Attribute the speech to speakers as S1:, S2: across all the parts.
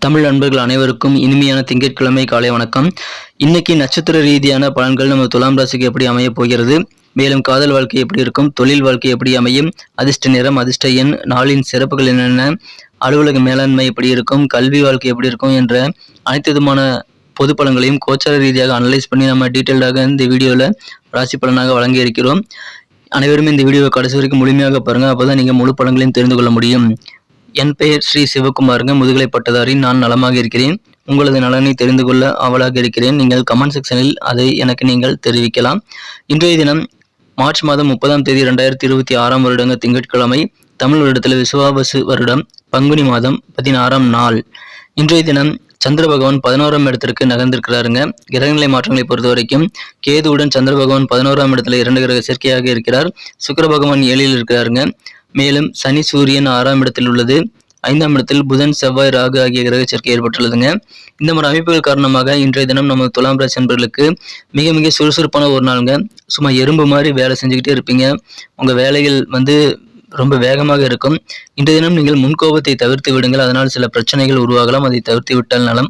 S1: தமிழ் நண்பர்கள் அனைவருக்கும் இனிமையான திங்கட்கிழமை காலை வணக்கம். இன்னைக்கு நட்சத்திர ரீதியான பலன்கள் நம்ம துலாம் ராசிக்கு எப்படி அமைய போகிறது, மேலும் காதல் வாழ்க்கை எப்படி இருக்கும், தொழில் வாழ்க்கை எப்படி அமையும், அதிர்ஷ்ட நிறம், அதிர்ஷ்ட எண், நாளின் சிறப்புகள் என்னென்ன, அலுவலக மேலாண்மை எப்படி இருக்கும், கல்வி வாழ்க்கை எப்படி இருக்கும் என்ற அனைத்து விதமான பொது பலன்களையும் கோச்சார ரீதியாக அனலைஸ் பண்ணி நம்ம டீட்டெயில்டாக இந்த வீடியோவில் ராசி பலனாக வழங்கி இருக்கிறோம். அனைவரும் இந்த வீடியோவை கடைசி வரைக்கும் முழுமையாக பாருங்கள், அப்போதான் நீங்கள் முழு பலன்களையும் தெரிந்து கொள்ள முடியும். என் பெயர் ஸ்ரீ சிவகுமாருங்க, முதுகலை பட்டதாரி. நான் நலமாக இருக்கிறேன். உங்களது நலனை தெரிந்து கொள்ள ஆவலாக இருக்கிறேன். நீங்கள் கமெண்ட் செக்ஷனில் அதை எனக்கு நீங்கள் தெரிவிக்கலாம். இன்றைய தினம் மார்ச் மாதம் 30ஆம் தேதி 2026ஆம் வருடங்க திங்கட்கிழமை, தமிழ் வருடத்தில் விசுவாவசு வருடம் பங்குனி மாதம் 16ஆம் நாள். இன்றைய தினம் சந்திர பகவான் 11ஆம் இடத்திற்கு நகர்ந்திருக்கிறாருங்க. கிரகநிலை மாற்றங்களை பொறுத்த வரைக்கும் கேதுவுடன் சந்திர பகவான் 11ஆம் இடத்துல 2 கிரக சேர்க்கையாக இருக்கிறார். சுக்கிர பகவான் 7ல் இருக்கிறாருங்க. மேலும் சனி சூரியன் 6ஆம் இடத்தில் உள்ளது. 5ஆம் இடத்தில் புதன் செவ்வாய் ராகு ஆகிய கிரக சேர்க்கை ஏற்பட்டுள்ளதுங்க. இந்த மாதிரி அமைப்புகள் காரணமாக இன்றைய தினம் நம்ம துலாம் ராசி நண்பர்களுக்கு மிக மிக சுறுசுறுப்பான ஒரு நாளுங்க. சும்மா எறும்பு மாதிரி வேலை செஞ்சுக்கிட்டே இருப்பீங்க. உங்க வேலைகள் ரொம்ப வேகமாக இருக்கும். இன்றைய தினம் நீங்கள் முன்கோபத்தை தவிர்த்து விடுங்கள், அதனால் சில பிரச்சனைகள் உருவாகலாம். அதை தவிர்த்து விட்டால் நலம்.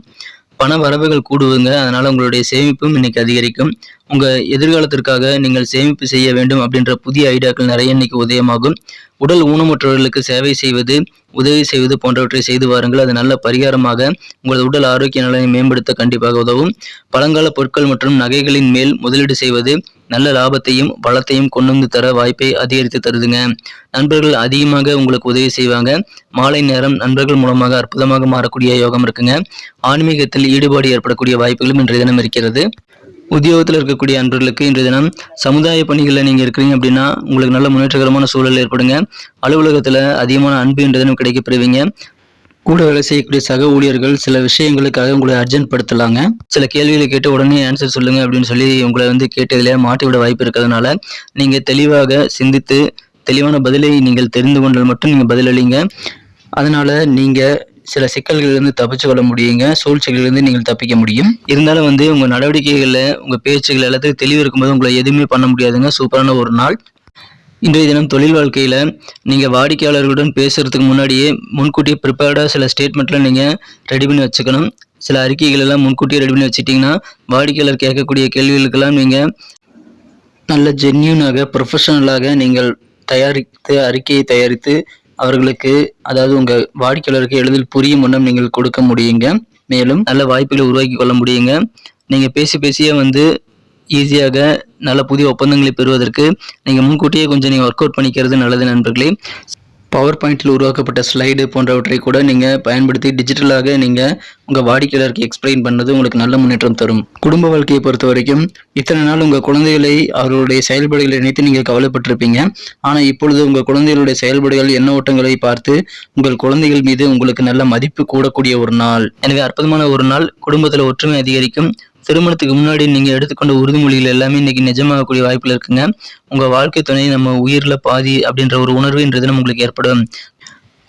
S1: பண வரவுகள் கூடுவங்க, அதனால உங்களுடைய சேமிப்பும் இன்னைக்கு அதிகரிக்கும். உங்க எதிர்காலத்திற்காக நீங்கள் சேமிப்பு செய்ய வேண்டும் அப்படின்ற புதிய ஐடியாக்கள் நிறைய இன்னைக்கு உதயமாகும். உடல் ஊனமுற்றவர்களுக்கு சேவை செய்வது, உதவி செய்வது போன்றவற்றை செய்து வாருங்கள். அது நல்ல பரிகாரமாக உங்களது உடல் ஆரோக்கிய நலனை மேம்படுத்த கண்டிப்பாக உதவும். பழங்கால பொருட்கள் மற்றும் நகைகளின் மேல் முதலீடு செய்வது நல்ல லாபத்தையும் வளத்தையும் கொண்டு வந்து தர வாய்ப்பை அதிகரித்து தருதுங்க. நண்பர்கள் அதிகமாக உங்களுக்கு உதவி செய்வாங்க. மாலை நேரம் நண்பர்கள் மூலமாக அற்புதமாக மாறக்கூடிய யோகம் இருக்குங்க. ஆன்மீகத்தில் ஈடுபாடு ஏற்படக்கூடிய வாய்ப்புகளும் இன்றைய தினம் இருக்கிறது. உத்தியோகத்தில் இருக்கக்கூடிய அன்பர்களுக்கு இன்றைய தினம் சமுதாய பணிகளில் நீங்கள் இருக்கிறீங்க அப்படின்னா உங்களுக்கு நல்ல முன்னேற்றகரமான சூழல் ஏற்படுங்க. அலுவலகத்தில் அதிகமான அன்பு இன்றைய தினம் கிடைக்கப்பெறுவீங்க. கூட வேலை செய்யக்கூடிய சக ஊழியர்கள் சில விஷயங்களுக்காக உங்களை அர்ஜென்ட் படுத்தலாங்க. சில கேள்விகளை கேட்டு உடனே ஆன்சர் சொல்லுங்க அப்படின்னு சொல்லி உங்களை கேட்டதிலே மாட்டிவிட வாய்ப்பு இருக்கிறதுனால நீங்கள் தெளிவாக சிந்தித்து தெளிவான பதிலை நீங்கள் தெரிந்து கொண்டால் மட்டும் நீங்கள் பதிலளிங்க. அதனால நீங்கள் சில சிக்கல்களிலிருந்து தப்பிச்சு கொள்ள முடியுங்க. சூழ்ச்சிகளிலிருந்து நீங்கள் தப்பிக்க முடியும். இருந்தாலும் உங்கள் நடவடிக்கைகளில் உங்கள் பேச்சுகள் எல்லாத்துக்கும் தெளிவு இருக்கும்போது உங்களை எதுவுமே பண்ண முடியாதுங்க. சூப்பரான ஒரு நாள். இன்றைய தினம் தொழில் வாழ்க்கையில் நீங்கள் வாடிக்கையாளர்களுடன் பேசுகிறதுக்கு முன்னாடியே முன்கூட்டியே ப்ரிப்பேர்டாக சில ஸ்டேட்மெண்ட்டில் நீங்கள் ரெடி பண்ணி வச்சுக்கணும். சில அறிக்கைகள் எல்லாம் முன்கூட்டியே ரெடி பண்ணி வச்சுட்டிங்கன்னா வாடிக்கையாளர் கேட்கக்கூடிய கேள்விகளுக்கெல்லாம் நீங்கள் நல்ல ஜென்யூனாக ப்ரொஃபஷனலாக நீங்கள் அறிக்கையை தயாரித்து அவர்களுக்கு, அதாவது உங்கள் வாடிக்கையாளருக்கு எளிதில் புரியும் வண்ணம் நீங்கள் கொடுக்க முடியுங்க. மேலும் நல்ல வாய்ப்புகளை உருவாக்கி கொள்ள முடியுங்க. நீங்கள் பேசியே ஈஸியாக நல்ல புதிய ஒப்பந்தங்களை பெறுவதற்கு நீங்கள் முன்கூட்டியே கொஞ்சம் நீங்கள் ஒர்க் அவுட் பண்ணிக்கிறது நல்லது நண்பர்களே. பவர் பாயிண்டில் உருவாக்கப்பட்ட ஸ்லைடு போன்றவற்றை கூட நீங்கள் பயன்படுத்தி டிஜிட்டலாக நீங்கள் உங்கள் வாடிக்கையாளருக்கு எக்ஸ்பிளைன் பண்ணது உங்களுக்கு நல்ல முன்னேற்றம் தரும். குடும்ப வாழ்க்கையை பொறுத்த வரைக்கும் இத்தனை நாள் உங்கள் குழந்தைகளை அவர்களுடைய செயல்பாடுகளை நினைத்து நீங்கள் கவலைப்பட்டிருப்பீங்க. ஆனால் இப்பொழுது உங்கள் குழந்தைகளுடைய செயல்பாடுகள் எண்ண ஓட்டங்களை பார்த்து உங்கள் குழந்தைகள் மீது உங்களுக்கு நல்ல மதிப்பு கூடக்கூடிய ஒரு நாள். எனவே அற்புதமான ஒரு நாள். குடும்பத்தில் ஒற்றுமை அதிகரிக்கும். திருமணத்துக்கு முன்னாடி நீங்கள் எடுத்துக்கொண்ட உறுதிமொழிகள் எல்லாமே இன்னைக்கு நிஜமாகக்கூடிய வாய்ப்பில் இருக்குங்க. உங்கள் வாழ்க்கை துணை நம்ம உயிரில் பாதி அப்படின்ற ஒரு உணர்வு இன்றைய தினம் உங்களுக்கு ஏற்படும்.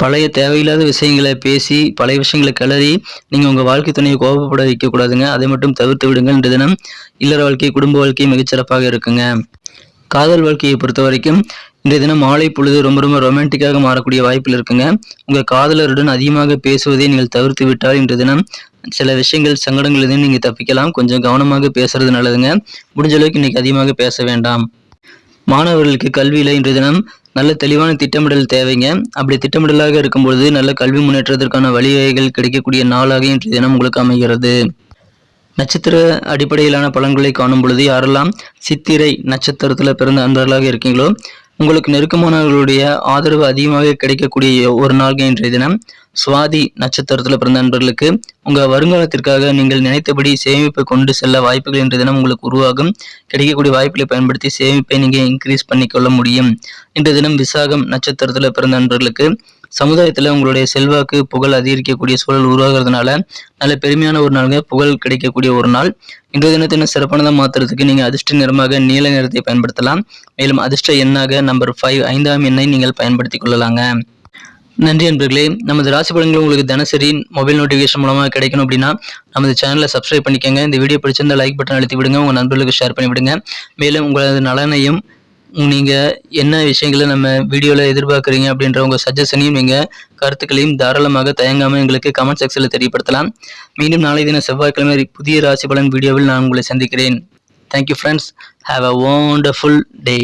S1: பழைய தேவையில்லாத விஷயங்களை பேசி பழைய விஷயங்களை கிளறி நீங்கள் உங்கள் வாழ்க்கை துணையை கோபப்பட வைக்கக்கூடாதுங்க. அதை மட்டும் தவிர்த்து விடுங்கள். இன்றைய தினம் இல்லற வாழ்க்கை, குடும்ப வாழ்க்கை மிகச்சிறப்பாக இருக்குங்க. காதல் வாழ்க்கையை பொறுத்த வரைக்கும் இன்றைய தினம் மாலை பொழுது ரொம்ப ரொமான்டிக்காக மாறக்கூடிய வாய்ப்பில் இருக்குங்க. உங்கள் காதலருடன் அதிகமாக பேசுவதை நீங்கள் தவிர்த்து விட்டால் இன்றைய தினம் சில விஷயங்கள் சங்கடங்களிலிருந்து நீங்கள் தப்பிக்கலாம். கொஞ்சம் கவனமாக பேசுறது நல்லதுங்க. முடிஞ்ச அளவுக்கு இன்னைக்கு அதிகமாக பேச வேண்டாம். மாணவர்களுக்கு கல்வியில் இன்றைய தினம் நல்ல தெளிவான திட்டமிடல் தேவைங்க. அப்படி திட்டமிடலாக இருக்கும்பொழுது நல்ல கல்வி முன்னேற்றத்திற்கான வழிவகைகள் கிடைக்கக்கூடிய நாளாக இன்றைய தினம் உங்களுக்கு அமைகிறது. நட்சத்திர அடிப்படையிலான பலன்களை காணும் பொழுது யாரெல்லாம் சித்திரை நட்சத்திரத்தில் பிறந்த அன்பர்களாக இருக்கீங்களோ உங்களுக்கு நெருக்கமானவர்களுடைய ஆதரவு அதிகமாக கிடைக்கக்கூடிய ஒரு நாள் இன்றைய தினம். சுவாதி நட்சத்திரத்தில் பிறந்த நண்பர்களுக்கு உங்கள் வருங்காலத்திற்காக நீங்கள் நினைத்தபடி சேமிப்பை கொண்டு செல்ல வாய்ப்புகள் இன்றைய தினம் உங்களுக்கு உருவாகும். கிடைக்கக்கூடிய வாய்ப்புகளை பயன்படுத்தி சேமிப்பை நீங்கள் இன்க்ரீஸ் பண்ணிக்கொள்ள முடியும். இன்றைய தினம் விசாகம் நட்சத்திரத்தில் பிறந்த நண்பர்களுக்கு சமுதாயத்தில் உங்களுடைய செல்வாக்கு புகழ் அதிகரிக்கக்கூடிய சூழல் உருவாகிறதுனால நல்ல பெருமையான ஒரு நாளுங்க. புகழ் கிடைக்கக்கூடிய ஒரு நாள். இன்றைய தினத்தின சிறப்பானதாக மாற்றுறதுக்கு நீங்கள் அதிர்ஷ்ட நிறமாக நீல நிறத்தை பயன்படுத்தலாம். மேலும் அதிர்ஷ்ட எண்ணாக நம்பர் 5 5ஆம் எண்ணை நீங்கள் பயன்படுத்திக் கொள்ளலாங்க. நன்றி நண்பர்களே. நமது ராசி பலன்கள் உங்களுக்கு தினசரி மொபைல் நோட்டிஃபிகேஷன் மூலமாக கிடைக்கணும் அப்படின்னா நமது சேனலை சப்ஸ்கிரைப் பண்ணிக்கோங்க. இந்த வீடியோ பிடிச்சிருந்தா லைக் பட்டன் அழுத்தி விடுங்க. உங்கள் நண்பர்களுக்கு ஷேர் பண்ணி விடுங்க. மேலும் உங்களது நலனையும் நீங்கள் என்ன விஷயங்களை நம்ம வீடியோவில் எதிர்பார்க்குறீங்க அப்படின்ற உங்கள் சஜஷனையும் நீங்கள் கருத்துக்களையும் தாராளமாக தயங்காமல் எங்களுக்கு கமெண்ட் செக்ஷனில் தெரியப்படுத்தலாம். மீண்டும் நாளை தினம் செவ்வாய்க்கிழமை புதிய ராசி பலன் வீடியோவில் நான் உங்களை சந்திக்கிறேன். Thank you friends. Have a wonderful day.